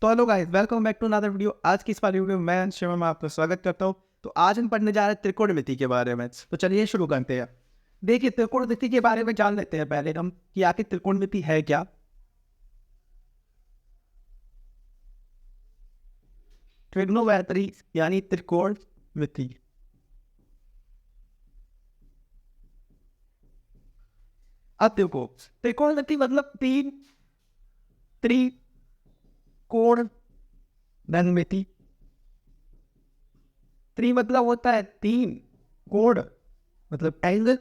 तो hello guys, welcome back to another video. आज की इस वाली वीडियो में मैं शिवम में आपका स्वागत करता हूँ। तो आज हम पढ़ने जा रहे हैं त्रिकोणमिति के बारे में। तो चलिए शुरू करते हैं। देखिए, त्रिकोणमिति के बारे में जान लेते हैं पहले हम कि आखिर त्रिकोणमिति है क्या। ट्रिग्नोमेट्री यानी त्रिकोणमिति। अब देखो, त्रिकोणमिति मतलब तीन त्रिकोण धनमिति। त्रि मतलब होता है तीन, कोण मतलब एंगल,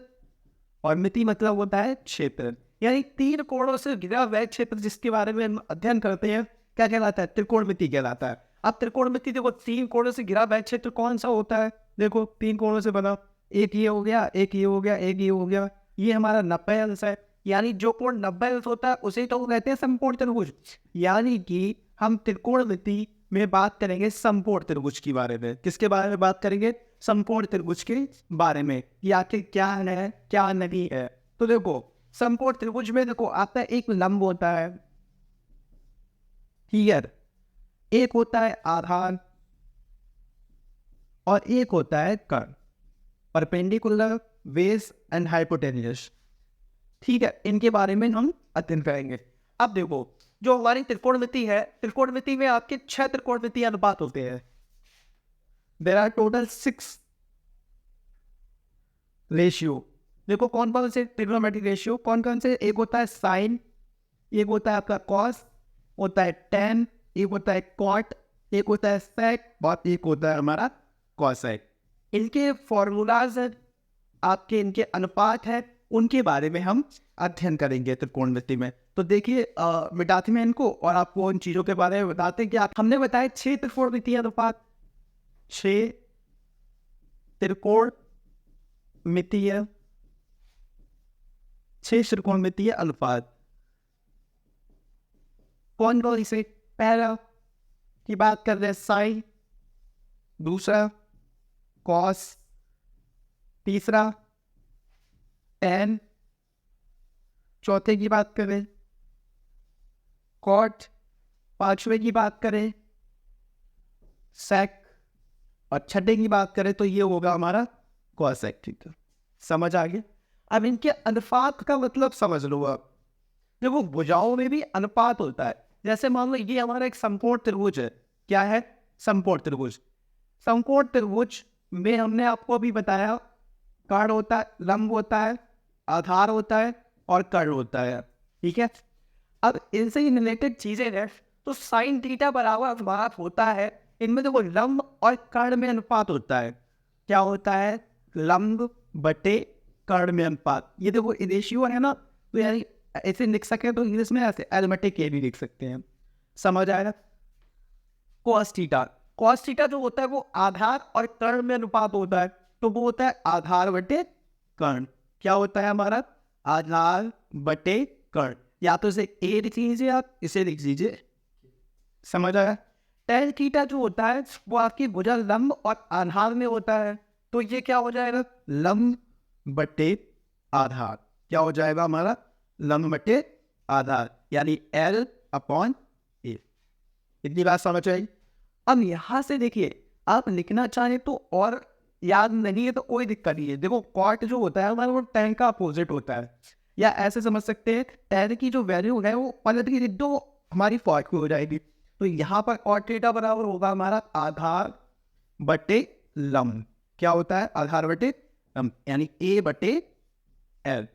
और मिति मतलब होता है क्षेत्र। यानी तीन कोणों से घिरा वह क्षेत्र जिसके बारे में हम अध्ययन करते हैं क्या कहलाता है? त्रिकोणमिति कहलाता है। अब त्रिकोणमिति देखो, तीन कोणों से घिरा वह क्षेत्र कौन सा होता है? देखो, तीन कोणों से बना, एक ये हो गया, एक ये हो गया, एक ये हो गया। ये हमारा 90 अंश है। यानी जो कोण 90 अंश होता है उसे तो कहते हैं समकोण त्रिभुज। यानी कि हम त्रिकोणमिति में बात करेंगे समकोण त्रिभुज के बारे में। किसके बारे में बात करेंगे? समकोण त्रिभुज के बारे में। कि आखिर क्या है क्या नहीं है। तो देखो, समकोण त्रिभुज में देखो आपका एक लंब होता है, हियर, एक होता है आधार और एक होता है कर्ण। Perpendicular, base and hypotenuse. ठीक है, इनके बारे में हम अध्ययन करेंगे। अब देखो, जो हमारी त्रिकोणमिति है, त्रिकोणमिति में आपके 6 त्रिकोणमिति अनुपात होते हैं। There are total 6 ratio. देखो कौन कौन से ट्रिग्नोमेट्रिक रेशियो कौन कौन से? एक होता है साइन, एक होता है आपका कॉस, होता है टेन, एक होता है कॉट, एक होता है सेक और एक होता है हमारा कॉसेक। इनके फॉर्मूलाज आपके, इनके अनुपात है, उनके बारे में हम अध्ययन करेंगे त्रिकोणमिति में। तो देखिए, मिटाते हैं इनको और आपको उन चीजों के बारे में बताते हैं कि हमने बताया 6 त्रिकोणमिति अनुपात, 6 त्रिकोणमितीय 6 त्रिकोणमितीय अनुपात। कौन कौन से? पहला की बात कर रहे हैं साइन, दूसरा कॉस, तीसरा टेन, चौथे की बात करें कॉट, पांचवे की बात करें सेक, और छठे की बात करें तो ये होगा हमारा कॉसेक। ठीक है, समझ आ गया। अब इनके अनुपात का मतलब समझ लो आप। देखो, भुजाओं में भी अनुपात होता है। जैसे मान लो ये हमारा एक समकोण त्रिभुज है। क्या है? समकोण त्रिभुज। समकोण त्रिभुज में हमने आपको अभी बताया, कर्ण होता है, लंब होता है, आधार होता है और कर्ण होता है। ठीक है, अब इनसे ही रिलेटेड चीजें हैं। तो साइन थीटा बराबर अनुपात होता है। इनमें देखो लंब और कर्ण में अनुपात होता है। क्या होता है? लंब बटे कर्ण में अनुपात। ये देखो रेशियो है ना, तो यानी ऐसे लिख सके तो इंग्लिश में ऐसे एल बटे के भी लिख सकते हैं। समझ आएगा? कॉस थीटा, कॉस थीटा जो होता है वो आधार और कर्ण में अनुपात होता है। तो वो होता है आधार बटे कर्ण। क्या होता है हमारा? आधार बटे कर्ण। या तो इसे ए लिख लीजिए, आप इसे लिख लीजिए। समझ आया? टेन थीटा जो होता है वो आपकी भुजा लंब और आधार में होता है। तो ये क्या हो जाएगा? लंब बटे आधार। क्या हो जाएगा हमारा? लंब बटे आधार, यानी एल अपॉन ए। इतनी बात समझ आई? अब यहां से देखिए, आप लिखना चाहें तो, और याद नहीं है तो कोई दिक्कत नहीं है। देखो, कॉट जो होता है हमारा वो टेन का अपोजिट होता है। या ऐसे समझ सकते हैं, टेन की जो वैल्यू है वो पलट के लिख दो, हमारी कॉट की हो जाएगी। तो यहाँ पर कॉट थीटा बराबर होगा हमारा आधार बटे लंब। क्या होता है? आधार बटे लंब, यानी ए बटे एल।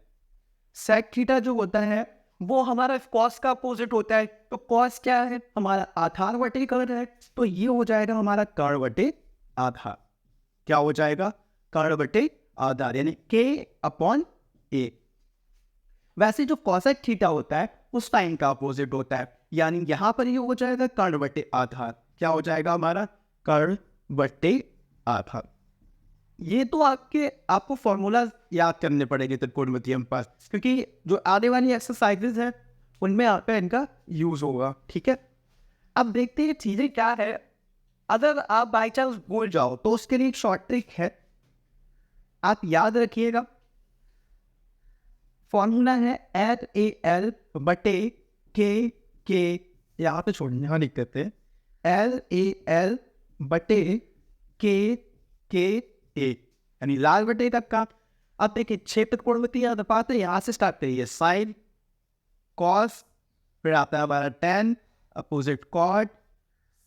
सेक थीटा जो होता है वो हमारा कॉस का अपोजिट होता है। तो कॉस क्या है? हमारा आधार बटे कर्ण है। तो ये हो जाएगा हमारा कर्ण बटे आधार। क्या हो जाएगा? कर्ण बटे आधार, यानी के अपॉन ए। वैसे जो कॉसेक थीटा होता है उस साइन का अपोजिट होता है। यानी यहां पर ये हो जाएगा कर्ण बटे आधार। क्या हो जाएगा हमारा? कर्ण बटे आधार। ये तो आपको फॉर्मूला याद करने पड़ेंगे त्रिकोणमितीय अनुपात, क्योंकि जो आने वाली एक्सरसाइजेज है उनमें आपका इनका यूज होगा। ठीक है, अब देखते हैं चीजें क्या है। अगर आप बाई चांस भूल जाओ तो उसके लिए एक शॉर्ट ट्रिक है, आप याद रखिएगा। फॉर्मूला है एच ए एल बटे के यहाँ पे छोड़िए, यहाँ लिख देते हैं LAL बटे KKA, यानी लाल बटे तक का। अब देखिए क्षेत्र कोणमितीय अनुपात है, यहाँ से स्टार्ट करिए, साइन कॉस, फिर आता है हमारा टेन, अपोजिट कॉट,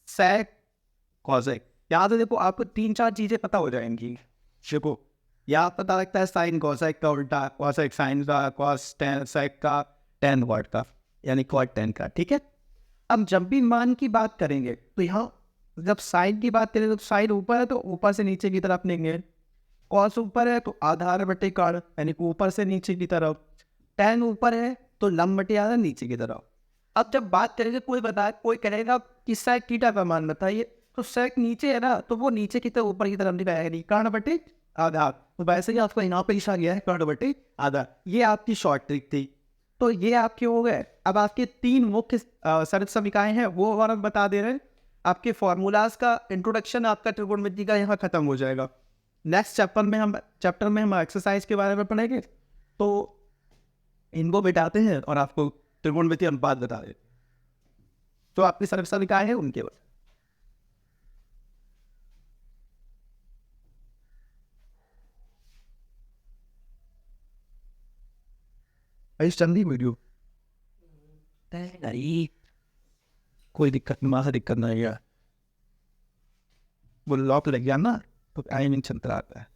सेक, कॉसेक। यहाँ तो देखो आपको 3-4 चीजें पता हो जाएंगी। देखो यहाँ पता लगता है साइन कॉसेक का उल्टा, कॉसेक साइन का, कॉस टेन सेक का, टेन कॉट का, यानी कॉट टेन का। ठीक है, अब जब भी मान की बात करेंगे तो यहाँ जब साइन की बात करें तो साइन ऊपर है तो ऊपर से नीचे की तरफ लेंगे, कॉस ऊपर है तो आधार बटे कॉट, यानी ऊपर से नीचे की तरफ, टेन ऊपर है तो लंब बटे आधा नीचे की तरफ। अब जब बात करेंगे, कोई कहेगा कि सेक थीटा का मान बताइए, तो सेक नीचे है ना, तो वो नीचे की तरफ ऊपर की तरफ दिखाएगा नहीं, कॉट बटे आधा। तो वैसे ही आपको यहाँ पे लिखा गया है कॉट बटे आधा। ये आपकी शॉर्ट ट्रिक थी। तो ये आपके हो गए। अब आपके 3 मुख्य सरल समीकरण हैं वो और हम बता दे रहे हैं। आपके फॉर्मूलाज का इंट्रोडक्शन आपका त्रिकोणमिति का यहाँ खत्म हो जाएगा। नेक्स्ट चैप्टर में हम एक्सरसाइज के बारे में पढ़ेंगे, तो इनको बिठाते हैं और आपको त्रिकोणमिति अनुपात बता दें। तो आपकी सरल समीकरण है उनके बारे चंदी वीडियो नहीं, कोई दिक्कत नहीं है, वो लॉक लग गया ना तो आई नहीं चलता आता है।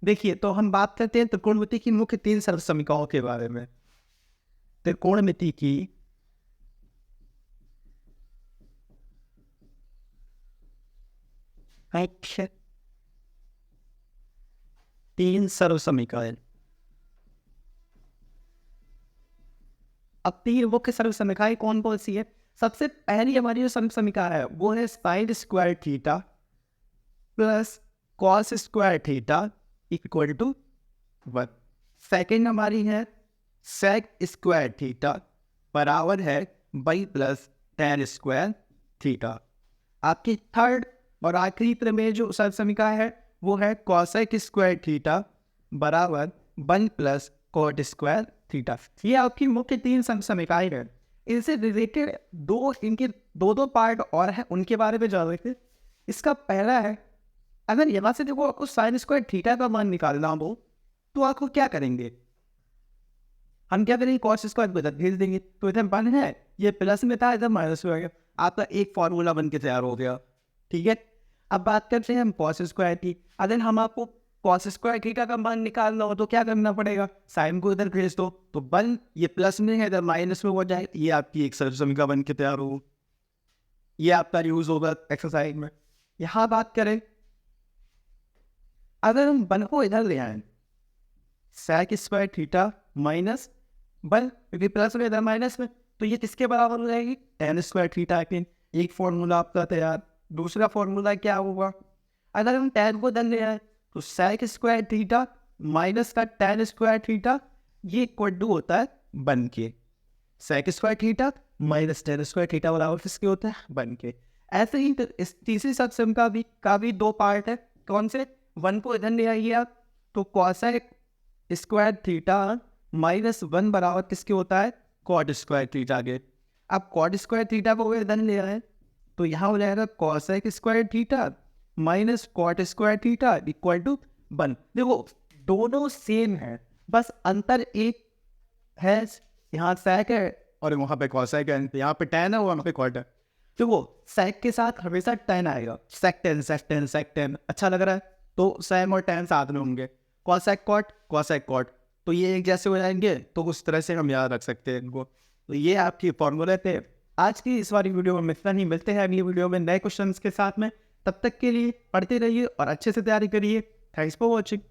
देखिए, तो हम बात करते हैं त्रिकोणमिति की मुख्य 3 सरल समीकरणों के बारे में। त्रिकोणमिति की मुख्य 3 सरल समीकरण। अब 3 मुख्य सरल समीकरण कौन कौन सी है? सबसे पहली हमारी जो सरल समीकरण है वो है sine square theta plus cos square theta equal to 1। Second हमारी है सेक स्क्वायर थीटा बराबर है बाई प्लस टेन स्क्वायर थीटा। आपकी थर्ड और आखिरी प्रमेय जो सरल समीकरण है वो है कॉसेक स्क्वायर थीटा बराबर 1 प्लस कॉट स्क्वायर थीटा। ये आपकी मुख्य 3 सरल समीकरण है। इनसे रिलेटेड इनके दो पार्ट और हैं, उनके बारे में जान लेते हैं। इसका पहला है, अगर यहाँ से देखो आपको साइन स्क्वायर थीटा का मान निकालना हो तो आपको क्या करेंगे? हम क्या करेंगे, कॉस स्क्वायर को इधर भेज देंगे, तो इधर 1 है, ये प्लस में था, इधर माइनस में हो गया, आपका एक फॉर्मूला बन के तैयार हो गया। ठीक है, अब बात करते हैं हम कॉस स्क्वायर की। अगर हम आपको कॉस स्क्वायर थीटा का मान निकालना हो तो क्या करना पड़ेगा, साइन को इधर भेज दो, तो 1 ये प्लस में है, इधर माइनस में हो जाए, ये आपकी एक सरल समीकरण बन के तैयार हो। ये आपका यूज होगा एक्सरसाइज में। यहाँ बात करें, अगर हम 1 को इधर ले आए, सेक स्क्वायर थीटा माइनस 1, क्योंकि प्लस में इधर माइनस में, तो ये किसके बराबर हो जाएगी, टेन स्क्वायर थीटा के। एक फॉर्मूला आपका तैयार। दूसरा फॉर्मूला क्या होगा, अगर हम टेन को इधर ले आए तो सेक स्क्वायर थीटा माइनस का टेन स्क्वायर थीटा, ये इक्वल टू होता है 1 के। Sec square theta minus tan square theta बराबर किसके होता है, 1 के। ऐसे ही इस तीसरी सम का भी 2 पार्ट है। कौन से, 1 को इधर ले आइए आप, तो कॉसेक स्क्वायर थीटा माइनस 1 बराबर किसके होता है, कॉट स्क्वायर थीटा के। अब कॉट स्क्वायर थीटा को इधर ले आए तो यहाँ हो जाएगा cosec square theta minus cot square theta equal to 1। देखो दोनों सेम है, बस अंतर एक है, यहाँ सेक है और वहाँ पे कॉसेक है, यहाँ पे टेन है वहाँ पे कॉट है। तो वो सेक के साथ हमेशा टेन आएगा, sec tan sec tan sec tan, अच्छा लग रहा है, तो सेम और टेन साथ में होंगे, कॉसेक कॉट, तो ये एक जैसे हो जाएंगे, तो उस तरह से हम याद रख सकते हैं इनको। तो ये आपकी फॉर्मूले थे। आज की इस वाली वीडियो में इतना ही, मिलते हैं अगली वीडियो में नए क्वेश्चंस के साथ में। तब तक के लिए पढ़ते रहिए और अच्छे से तैयारी करिए। Thanks for watching.